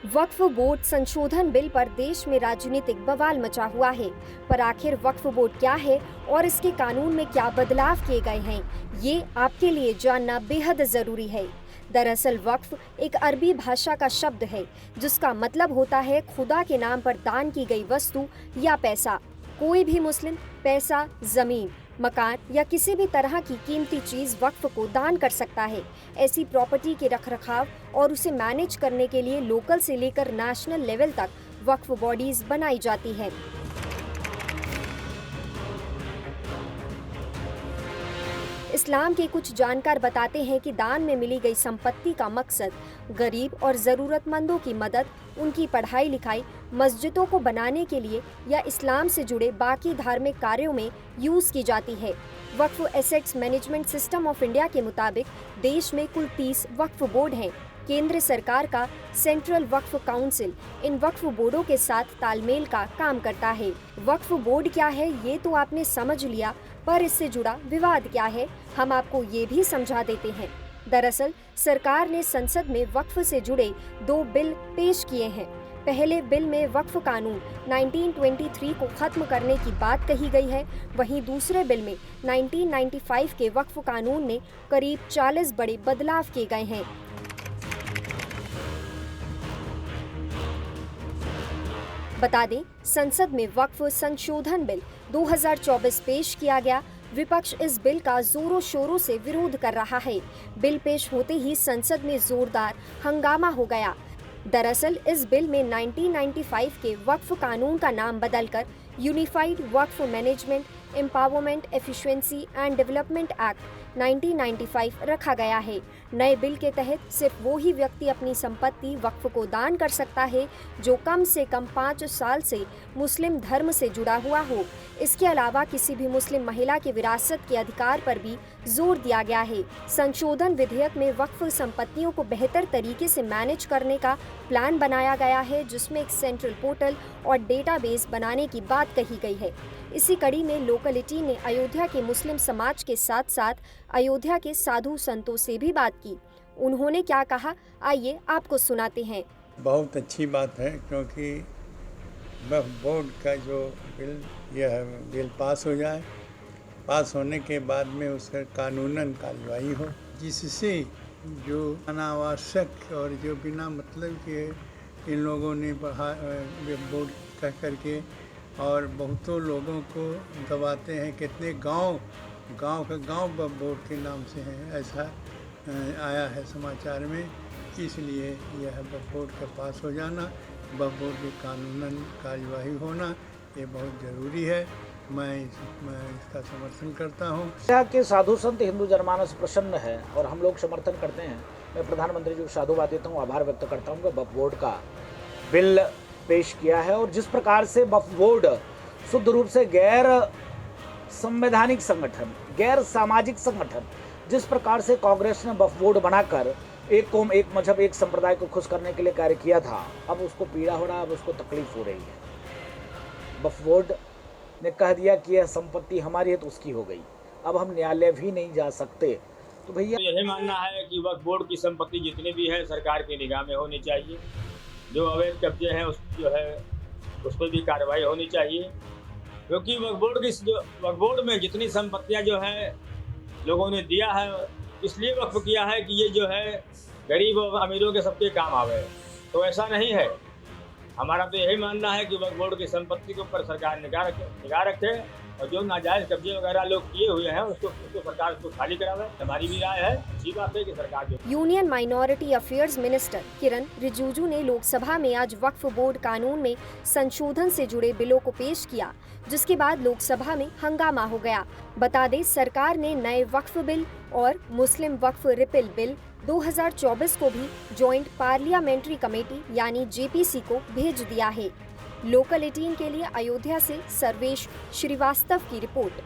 वक्फ board संशोधन bill पर देश में राजनीतिक बवाल मचा हुआ है। पर आखिर वक्फ बोर्ड क्या है और इसके कानून में क्या बदलाव किए गए हैं, ये आपके लिए जानना बेहद जरूरी है। दरअसल वक्फ एक अरबी भाषा का शब्द है जिसका मतलब होता है खुदा के नाम पर दान की गई वस्तु या पैसा। कोई भी मुस्लिम पैसा, जमीन, मकान या किसी भी तरह की कीमती चीज वक्फ को दान कर सकता है। ऐसी प्रॉपर्टी के रखरखाव और उसे मैनेज करने के लिए लोकल से लेकर नेशनल लेवल तक वक्फ बॉडीज बनाई जाती है। इस्लाम के कुछ जानकार बताते हैं कि दान में मिली गई संपत्ति का मकसद गरीब और ज़रूरतमंदों की मदद, उनकी पढ़ाई लिखाई, मस्जिदों को बनाने के लिए या इस्लाम से जुड़े बाकी धार्मिक कार्यों में यूज़ की जाती है। Waqf assets management system of India के मुताबिक देश में कुल 30 वक्फ बोर्ड हैं। केंद्र सरकार का सेंट्रल वक्फ काउंसिल इन वक्फ बोर्डों के साथ तालमेल का काम करता है। वक्फ बोर्ड क्या है ये तो आपने समझ लिया, पर इससे जुड़ा विवाद क्या है हम आपको ये भी समझा देते हैं। दरअसल सरकार ने संसद में वक्फ से जुड़े 2 बिल पेश किए हैं। पहले बिल में वक्फ कानून 1923 को खत्म करने की बात कही गई है, वहीं दूसरे बिल में 1995 के वक्फ कानून में करीब 40 बड़े बदलाव किए गए हैं। बता दें, संसद में वक्फ संशोधन बिल 2024 पेश किया गया। विपक्ष इस बिल का जोरों शोरों से विरोध कर रहा है। बिल पेश होते ही संसद में जोरदार हंगामा हो गया। दरअसल इस बिल में 1995 के वक्फ कानून का नाम बदलकर unified Waqf management, empowerment, efficiency and development act 1995 रखा गया है। नए बिल के तहत सिर्फ वो ही व्यक्ति अपनी संपत्ति वक्फ को दान कर सकता है जो कम से कम 5 साल से मुस्लिम धर्म से जुड़ा हुआ हो। इसके अलावा किसी भी मुस्लिम महिला के विरासत के अधिकार पर भी जोर दिया गया है। संशोधन विधेयक में वक्फ संपत्तियों को बेहतर तरीके से मैनेज करने का प्लान बनाया गया है, जिसमें एक सेंट्रल पोर्टल और डेटाबेस बनाने की बात कही गई है। इसी कड़ी में लोकलिटी ने अयोध्या के मुस्लिम समाज के साथ साथ अयोध्या के साधु संतों से भी बात की। उन्होंने क्या कहा, आइए आपको सुनाते हैं। बहुत अच्छी बात है, क्योंकि वक्फ बोर्ड का जो यह बिल पास हो जाए, पास होने के बाद में उसका कानूनन कार्रवाई हो, जिससे जो अनावश्यक और जो बिना मतलब के इन लोगों ने वक्फ बोर्ड कह करके और बहुतों लोगों को दबाते हैं। कितने गांव वक्फ बोर्ड के नाम से हैं, ऐसा आया है समाचार में। इसलिए यह वक्फ बोर्ड का पास हो जाना, वक्फ बोर्ड की कानूनन कार्यवाही होना, ये बहुत ज़रूरी है। मैं इसका समर्थन करता हूँ। यहाँ के साधु संत हिंदू जनमानस प्रसन्न है और हम लोग समर्थन करते हैं। मैं प्रधानमंत्री जी को साधुवाद देता हूँ, आभार व्यक्त करता हूँ कि वक्फ बोर्ड का बिल पेश किया है। और जिस प्रकार से वक्फ बोर्ड शुद्ध रूप से गैर संवैधानिक संगठन, गैर सामाजिक संगठन, जिस प्रकार से कांग्रेस ने वक्फ बोर्ड बनाकर एक कौम, एक मजहब, एक संप्रदाय को खुश करने के लिए कार्य किया था, अब उसको पीड़ा हो रहा है, अब उसको तकलीफ हो रही है। वक्फ बोर्ड ने कह दिया कि यह संपत्ति हमारी है तो उसकी हो गई, अब हम न्यायालय भी नहीं जा सकते। तो भैया यही मानना है कि वक्फ बोर्ड की संपत्ति जितनी भी है सरकार की निगाह में होनी चाहिए। जो अवैध कब्जे हैं उस पर भी कार्रवाई होनी चाहिए, क्योंकि वक्फ बोर्ड में जितनी संपत्तियां जो है लोगों ने दिया है, इसलिए वक्फ किया है कि ये जो है गरीब और अमीरों के सबके काम आवे। तो ऐसा नहीं है। हमारा तो यही मानना है कि वक्फ बोर्ड की संपत्ति के ऊपर सरकार निगाह रखे और जो नाजायज कब्जे वगैरह लोग किए हुए हैं उसको सरकार उसको खाली करावे। हमारी भी राय है, अच्छी बात है कि सरकार जो यूनियन माइनॉरिटी अफेयर्स मिनिस्टर किरण रिजिजू ने लोकसभा में आज वक्फ बोर्ड कानून में संशोधन से जुड़े बिलों को पेश किया, जिसके बाद लोकसभा में हंगामा हो गया। बता दें, सरकार ने नए वक्फ बिल और मुस्लिम वक्फ रिपील बिल 2024 को भी ज्वाइंट पार्लियामेंट्री कमेटी यानी जेपीसी को भेज दिया है। लोकल 18 के लिए अयोध्या से सर्वेश श्रीवास्तव की रिपोर्ट।